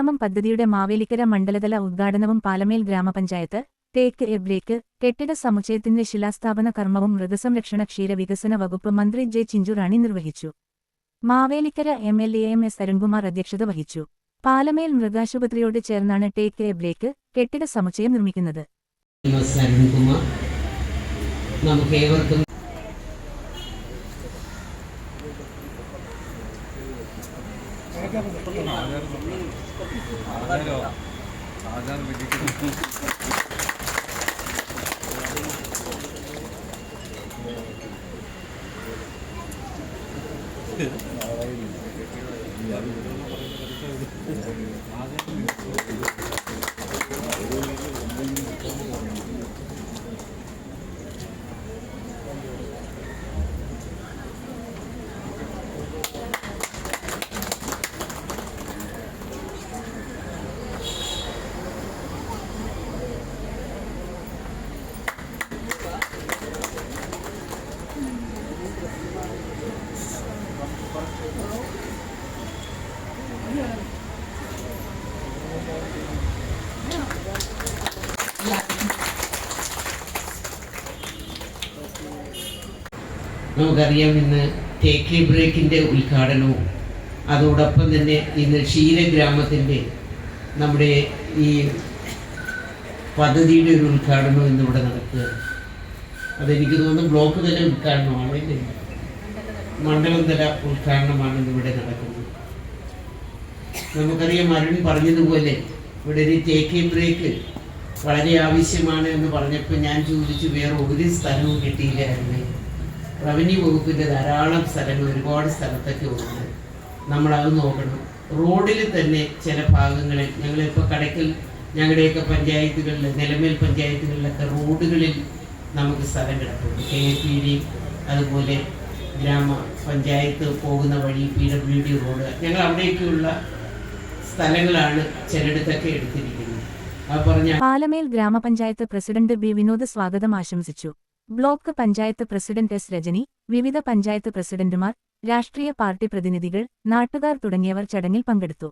ശീലഗ്രാമം പദ്ധതിയുടെ മാവേലിക്കര മണ്ഡലതല ഉദ്ഘാടനവും പാലമേൽ ഗ്രാമപഞ്ചായത്ത് ടേക്ക് എ ബ്രേക്ക് കെട്ടിട സമുച്ചയത്തിന്റെ ശിലാസ്ഥാപന കർമ്മവും മൃഗസംരക്ഷണ ക്ഷീരവികസന വകുപ്പ് മന്ത്രി ജെ ചിഞ്ചുറാണി നിർവഹിച്ചു. മാവേലിക്കര എം.എൽ.എ. എം.എസ്. അരുൺകുമാർ അധ്യക്ഷത വഹിച്ചു. പാലമേൽ മൃഗാശുപത്രിയോട് ചേർന്നാണ് ടേക്ക് എ ബ്രേക്ക് കെട്ടിട സമുച്ചയം നിർമ്മിക്കുന്നത്. നമുക്കറിയാം, ഇന്ന് ടേക്ക് എ ബ്രേക്കിൻ്റെ ഉദ്ഘാടനവും അതോടൊപ്പം തന്നെ ഇന്ന് ക്ഷീരഗ്രാമത്തിൻ്റെ നമ്മുടെ ഈ പദ്ധതിയുടെ ഒരു ഉദ്ഘാടനവും ഇന്നിവിടെ നടക്കുക. അതെനിക്ക് തോന്നുന്നു ബ്ലോക്ക് തല ഉദ്ഘാടനമാണ്, മണ്ഡലം തല ഉദ്ഘാടനമാണ് ഇന്നിവിടെ നടക്കുന്നത്. നമുക്കറിയാം, അരുൺ പറഞ്ഞതുപോലെ ഇവിടെ ഒരു ടേക്ക് എ ബ്രേക്ക് വളരെ ആവശ്യമാണ് എന്ന് പറഞ്ഞപ്പോൾ ഞാൻ ചോദിച്ചു, വേറെ ഒരു സ്ഥലവും കിട്ടിയില്ലായിരുന്നു. റവന്യൂ വകുപ്പിൻ്റെ ധാരാളം സ്ഥലങ്ങൾ ഒരുപാട് സ്ഥലത്തൊക്കെ ഉണ്ട്, നമ്മളത് നോക്കണം. റോഡിൽ തന്നെ ചില ഭാഗങ്ങളിൽ ഞങ്ങളിപ്പോൾ കടയ്ക്കൽ ഞങ്ങളുടെയൊക്കെ പഞ്ചായത്തുകളിൽ, നിലമേൽ പഞ്ചായത്തുകളിലൊക്കെ റോഡുകളിൽ നമുക്ക് സ്ഥലം കിടപ്പുണ്ട്. KFPD അതുപോലെ ഗ്രാമപഞ്ചായത്ത് പോകുന്ന വഴി PWD റോഡ്, ഞങ്ങൾ അവിടേക്കുള്ള സ്ഥലങ്ങളാണ് ചിലയിടത്തൊക്കെ എടുത്തിരിക്കുന്നത്. പാലമേൽ ഗ്രാമപഞ്ചായത്ത് പ്രസിഡന്റ് ബി വിനോദ് സ്വാഗതം ആശംസിച്ചു. Block panchayat president S Rajani, വിവിധ പഞ്ചായത്ത് പ്രസിഡന്റുമാർ, രാഷ്ട്രീയ പാർട്ടി പ്രതിനിധികൾ, നാട്ടുകാർ തുടങ്ങിയവർ ചടങ്ങിൽ പങ്കെടുത്തു.